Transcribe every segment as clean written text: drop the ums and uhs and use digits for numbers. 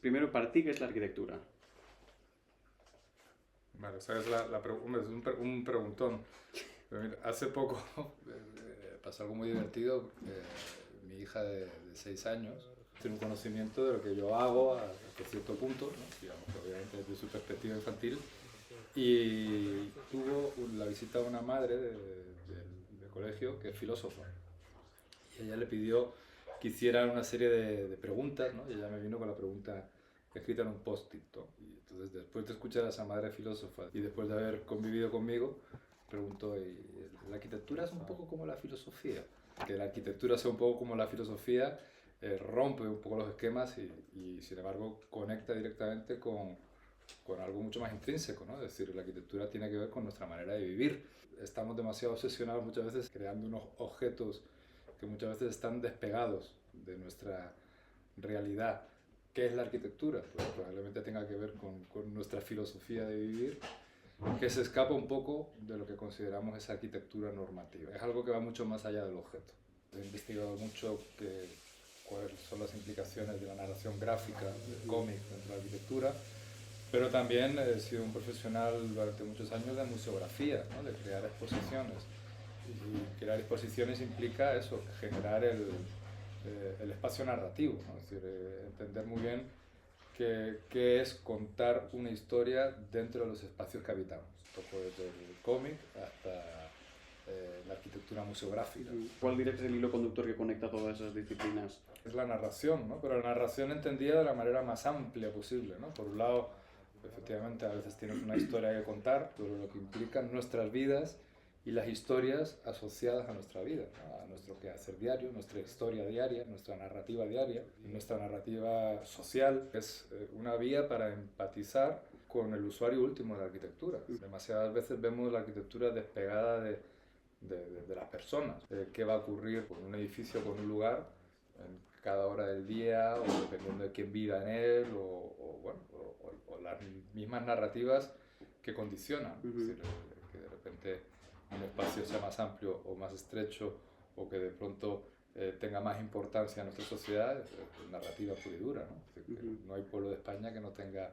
Primero, para ti, ¿qué es la arquitectura? Vale, o sea, hombre, es un preguntón. Pero mira, hace poco pasó algo muy divertido. Mi hija de 6 años tiene un conocimiento de lo que yo hago hasta cierto punto, ¿no? Digamos, que obviamente desde su perspectiva infantil, y tuvo la visita de una madre del colegio que es filósofa. Y ella le pidió que hiciera una serie de preguntas, ¿no? Y ella me vino con la pregunta escrita en un post-it, ¿no? Y entonces, después de escuchar a esa madre filósofa y después de haber convivido conmigo, preguntó, ¿la arquitectura es un poco como la filosofía? Que la arquitectura sea un poco como la filosofía rompe un poco los esquemas y, sin embargo, conecta directamente con algo mucho más intrínseco, ¿no? Es decir, la arquitectura tiene que ver con nuestra manera de vivir. Estamos demasiado obsesionados muchas veces creando unos objetos que muchas veces están despegados de nuestra realidad. ¿Qué es la arquitectura? Pues probablemente tenga que ver con nuestra filosofía de vivir, que se escapa un poco de lo que consideramos esa arquitectura normativa. Es algo que va mucho más allá del objeto. He investigado mucho cuáles son las implicaciones de la narración gráfica, del cómic dentro de la arquitectura, pero también he sido un profesional durante muchos años de museografía, ¿no? De crear exposiciones. Y crear exposiciones implica eso, generar el espacio narrativo, ¿no? Es decir, entender muy bien qué es contar una historia dentro de los espacios que habitamos. Un poco desde el cómic hasta la arquitectura museográfica. ¿Cuál dirías que es el hilo conductor que conecta todas esas disciplinas? Es la narración, ¿no? Pero la narración entendida de la manera más amplia posible, ¿no? Por un lado, efectivamente, a veces tienes una historia que contar, todo lo que implican nuestras vidas y las historias asociadas a nuestra vida, ¿no? A nuestro quehacer diario, nuestra historia diaria, nuestra narrativa diaria, nuestra narrativa social. Es una vía para empatizar con el usuario último de la arquitectura. Demasiadas veces vemos la arquitectura despegada de las personas. ¿Qué va a ocurrir con un edificio, con un lugar, en cada hora del día, o dependiendo de quién viva en él, o las mismas narrativas que condicionan? Es decir, que de repente un espacio sea más amplio o más estrecho, o que de pronto tenga más importancia en nuestra sociedad, es narrativa pura y dura, ¿no? Es decir, que no hay pueblo de España que no tenga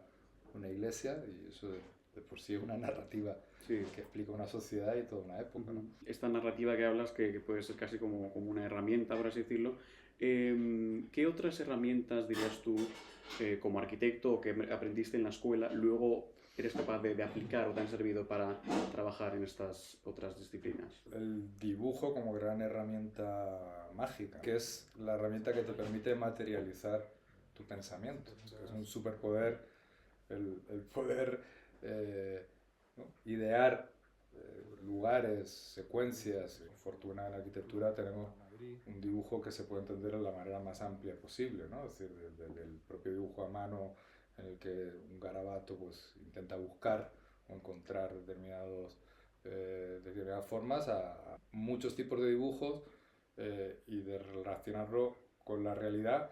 una iglesia, y eso de por sí es una narrativa, Sí. que explica una sociedad y toda una época, ¿no? Esta narrativa que hablas, que puede ser casi como una herramienta, por así decirlo, ¿qué otras herramientas dirías tú como arquitecto o que aprendiste en la escuela luego eres capaz de aplicar o te han servido para trabajar en estas otras disciplinas? El dibujo como gran herramienta mágica, que es la herramienta que te permite materializar tu pensamiento. Es un superpoder el poder ¿no? Idear lugares, secuencias. Por fortuna en la arquitectura tenemos un dibujo que se puede entender de la manera más amplia posible, ¿no? Es decir, desde el propio dibujo a mano, en el que un garabato pues intenta buscar o encontrar determinadas formas, a muchos tipos de dibujos, y de relacionarlo con la realidad,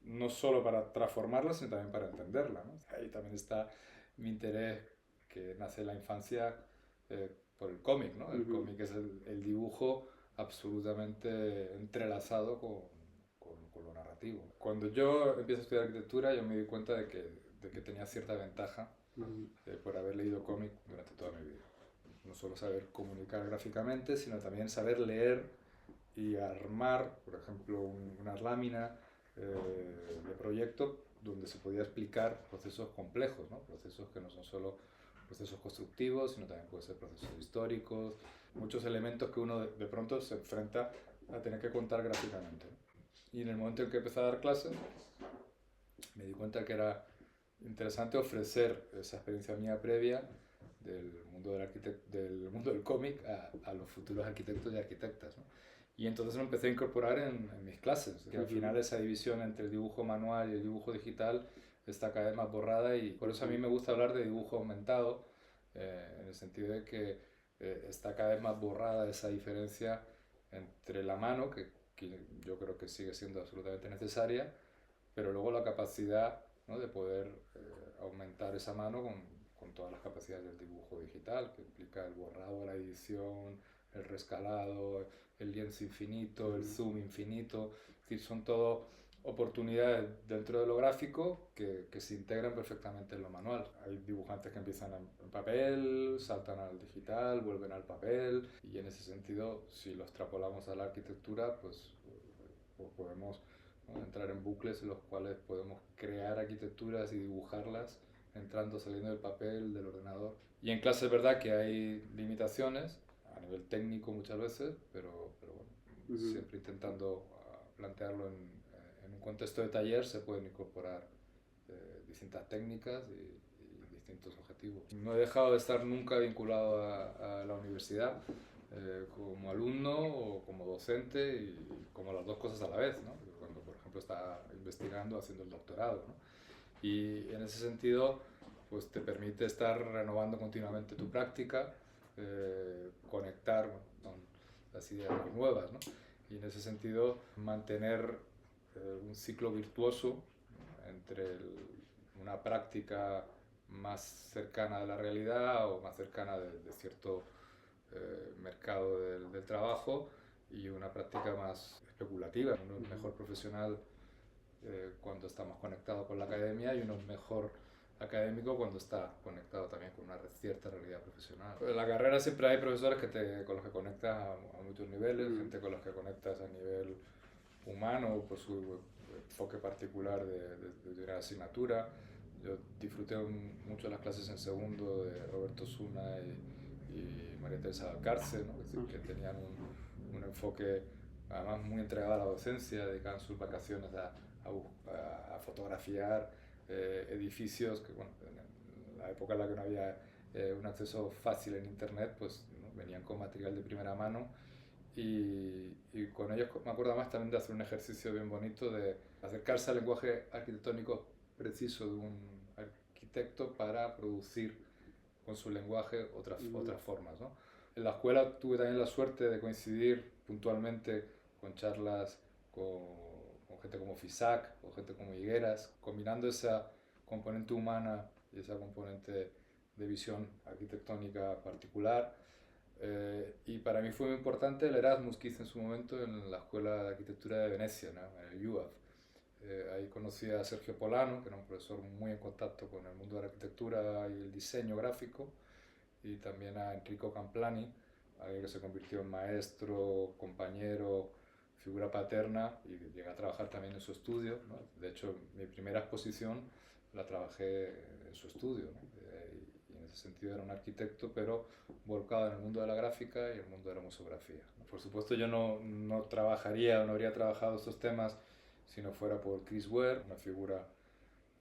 no solo para transformarla, sino también para entenderla, ¿no? Ahí también está mi interés, que nace en la infancia, por el cómic, ¿no? El cómic es el dibujo absolutamente entrelazado con lo narrativo. Cuando yo empiezo a estudiar arquitectura, yo me di cuenta de que tenía cierta ventaja por haber leído cómic durante toda mi vida. No solo saber comunicar gráficamente, sino también saber leer y armar, por ejemplo, una lámina de proyecto donde se podía explicar procesos complejos, ¿no? Procesos que no son solo procesos constructivos, sino también pueden ser procesos históricos, muchos elementos que uno de pronto se enfrenta a tener que contar gráficamente. Y en el momento en que empecé a dar clases, me di cuenta que era interesante ofrecer esa experiencia mía previa del mundo del cómic a los futuros arquitectos y arquitectas, ¿no? Y entonces lo empecé a incorporar en mis clases, que al final esa división entre el dibujo manual y el dibujo digital está cada vez más borrada, y por eso a mí me gusta hablar de dibujo aumentado, en el sentido de que está cada vez más borrada esa diferencia entre la mano, que yo creo que sigue siendo absolutamente necesaria, pero luego la capacidad, ¿no? De poder aumentar esa mano con todas las capacidades del dibujo digital, que implica el borrado, la edición, el rescalado, el lienzo infinito, el zoom infinito. Es decir, son todo oportunidades dentro de lo gráfico que se integran perfectamente en lo manual. Hay dibujantes que empiezan en papel, saltan al digital, vuelven al papel, y en ese sentido, si lo extrapolamos a la arquitectura, pues podemos, ¿no?, entrar en bucles en los cuales podemos crear arquitecturas y dibujarlas entrando, saliendo del papel, del ordenador. Y en clase es verdad que hay limitaciones a nivel técnico muchas veces, pero bueno, siempre intentando plantearlo en un contexto de taller se pueden incorporar distintas técnicas y distintos objetivos. No he dejado de estar nunca vinculado a la universidad como alumno o como docente, y como las dos cosas a la vez, ¿no? Cuando, por ejemplo, está investigando, haciendo el doctorado, ¿no? Y en ese sentido, pues te permite estar renovando continuamente tu práctica, conectar, bueno, con las ideas más nuevas, ¿no? Y en ese sentido, mantener un ciclo virtuoso entre una práctica más cercana a la realidad o más cercana de cierto mercado del trabajo, y una práctica más especulativa. Uno es mejor profesional cuando está más conectado con la academia, y uno es mejor académico cuando está conectado también con una cierta realidad profesional. En la carrera siempre hay profesores con los que conectas a muchos niveles, gente con los que conectas a nivel humano por su enfoque particular de una asignatura. Yo disfruté mucho las clases en segundo de Roberto Zuna y María Teresa Valcarce, ¿no? Es decir, que tenían un enfoque además muy entregado a la docencia, dedicaban sus vacaciones a fotografiar edificios que, bueno, en la época en la que no había un acceso fácil en internet, pues, ¿no?, venían con material de primera mano, y con ellos me acuerdo más también de hacer un ejercicio bien bonito de acercarse al lenguaje arquitectónico preciso de un arquitecto para producir con su lenguaje otras formas, ¿no? En la escuela tuve también la suerte de coincidir puntualmente con charlas con gente como Fisac o gente como Higueras, combinando esa componente humana y esa componente de visión arquitectónica particular. Y para mí fue muy importante el Erasmus que hice en su momento en la Escuela de Arquitectura de Venecia, ¿no?, en el UAV. Ahí conocí a Sergio Polano, que era un profesor muy en contacto con el mundo de la arquitectura y el diseño gráfico, y también a Enrico Camplani, alguien que se convirtió en maestro, compañero, figura paterna, y llegué a trabajar también en su estudio, ¿no? De hecho, mi primera exposición la trabajé en su estudio, ¿no? Y en ese sentido era un arquitecto, pero volcado en el mundo de la gráfica y el mundo de la museografía, ¿no? Por supuesto, yo no trabajaría o no habría trabajado estos temas si no fuera por Chris Ware, una figura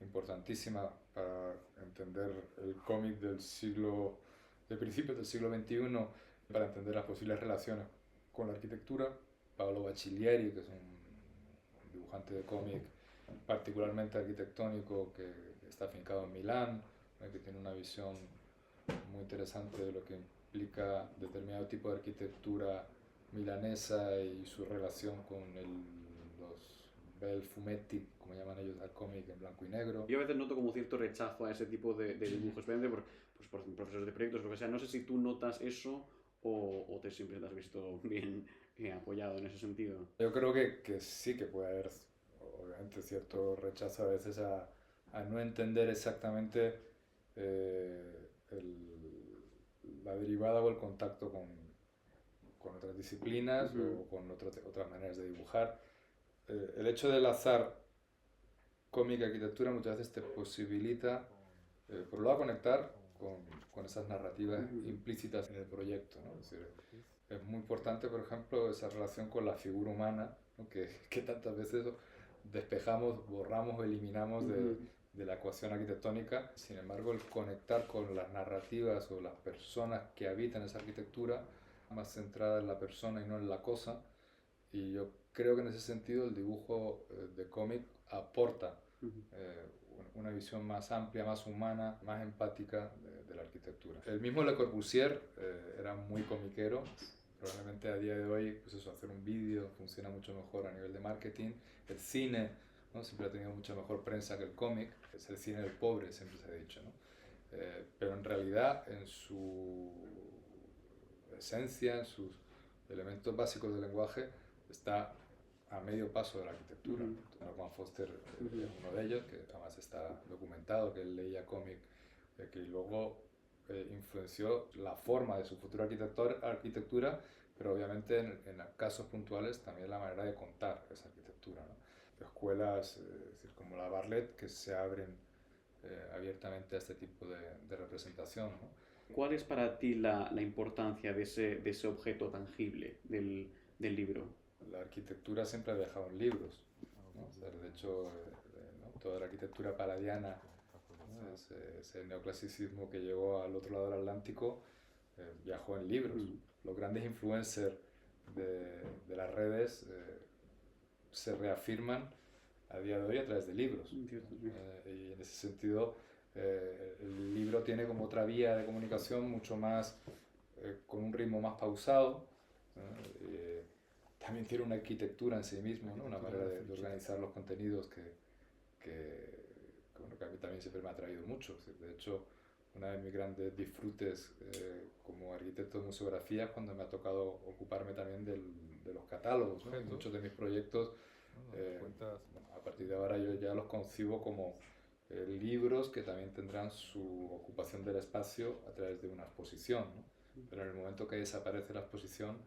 importantísima para entender el cómic de principios del siglo XXI, para entender las posibles relaciones con la arquitectura. Paolo Bacciglieri, que es un dibujante de cómic particularmente arquitectónico, que está afincado en Milán, que tiene una visión muy interesante de lo que implica determinado tipo de arquitectura milanesa y su relación con los bel fumetti, como llaman ellos al cómic en blanco y negro. Yo a veces noto como cierto rechazo a ese tipo de dibujos, especialmente por profesores de proyectos, lo que sea. No sé si tú notas eso o siempre te has visto bien apoyado en ese sentido. Yo creo que sí, que puede haber obviamente cierto rechazo a veces a no entender exactamente la derivada o el contacto con otras disciplinas o con otras maneras de dibujar. El hecho de enlazar cómic y arquitectura muchas veces te posibilita, por un lado, conectar con esas narrativas implícitas en el proyecto, ¿no? Es decir, es muy importante, por ejemplo, esa relación con la figura humana, ¿no?, que tantas veces despejamos, borramos o eliminamos de la ecuación arquitectónica. Sin embargo, el conectar con las narrativas o las personas que habitan esa arquitectura, más centrada en la persona y no en la cosa, y yo creo que en ese sentido el dibujo de cómic aporta una visión más amplia, más humana, más empática de la arquitectura. El mismo Le Corbusier era muy comiquero. Probablemente a día de hoy, pues eso, hacer un vídeo funciona mucho mejor a nivel de marketing. El cine, ¿no?, siempre ha tenido mucha mejor prensa que el cómic. Es el cine del pobre, siempre se ha dicho, ¿no? Pero en realidad, en su esencia, en sus elementos básicos del lenguaje, está a medio paso de la arquitectura. Norman Foster es uno de ellos, que además está documentado, que él leía cómic, que luego influenció la forma de su futura arquitectura, pero obviamente en casos puntuales también la manera de contar esa arquitectura, ¿no? Escuelas es decir, como la Bartlett que se abren abiertamente a este tipo de representación, ¿no? ¿Cuál es para ti la importancia de ese objeto tangible del libro? La arquitectura siempre ha dejado en libros, ¿no? O sea, de hecho, ¿no? Toda la arquitectura palladiana, ¿no? Ese neoclasicismo que llegó al otro lado del Atlántico, viajó en libros. Los grandes influencers de las redes se reafirman a día de hoy a través de libros. Y en ese sentido, el libro tiene como otra vía de comunicación mucho más, con un ritmo más pausado. También tiene una arquitectura en sí mismo, ¿no? Una manera de organizar los contenidos bueno, que a mí también siempre me ha atraído mucho. De hecho, una de mis grandes disfrutes como arquitecto de museografía es cuando me ha tocado ocuparme también de los catálogos, ¿no? Muchos de mis proyectos, a partir de ahora yo ya los concibo como libros que también tendrán su ocupación del espacio a través de una exposición, ¿no? Pero en el momento que desaparece la exposición,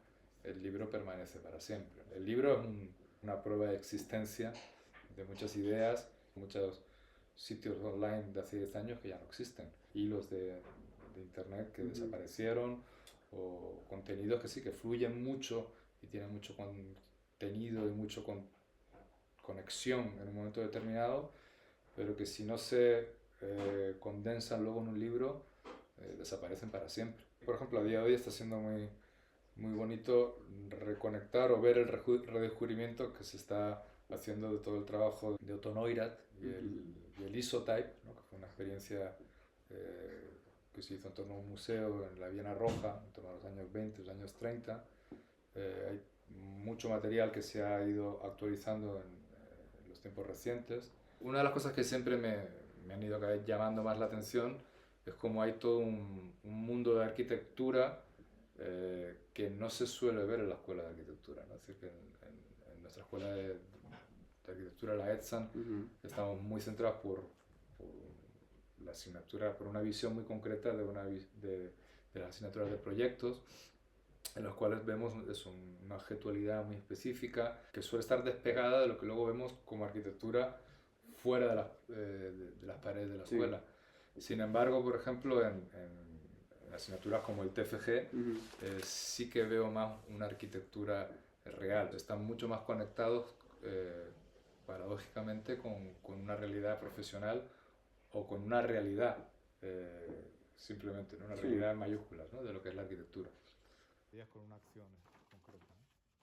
el libro permanece para siempre. El libro es una prueba de existencia de muchas ideas, muchos sitios online de hace 10 años que ya no existen, hilos de internet que desaparecieron, o contenidos que sí que fluyen mucho y tienen mucho contenido y mucho conexión en un momento determinado, pero que si no se condensan luego en un libro, desaparecen para siempre. Por ejemplo, a día de hoy está siendo muy bonito reconectar o ver el redescubrimiento que se está haciendo de todo el trabajo de Otto Neurath y el Isotype, ¿no? Que fue una experiencia que se hizo en torno a un museo en la Viena Roja, en torno a los años 20, los años 30. Hay mucho material que se ha ido actualizando en los tiempos recientes. Una de las cosas que siempre me han ido cada vez llamando más la atención es cómo hay todo un mundo de arquitectura que no se suele ver en la escuela de arquitectura, ¿no? Es decir, que en nuestra escuela de arquitectura, la ETSAN, estamos muy centrados por la asignatura, por una visión muy concreta de las asignaturas de proyectos, en los cuales vemos una objetualidad muy específica que suele estar despegada de lo que luego vemos como arquitectura fuera de las paredes de la escuela. Sin embargo, por ejemplo, en asignaturas como el TFG, sí que veo más una arquitectura real. Están mucho más conectados, paradójicamente, con una realidad profesional o con una realidad, simplemente, ¿no? Una realidad en mayúsculas, ¿no? De lo que es la arquitectura. Con una acción concreta.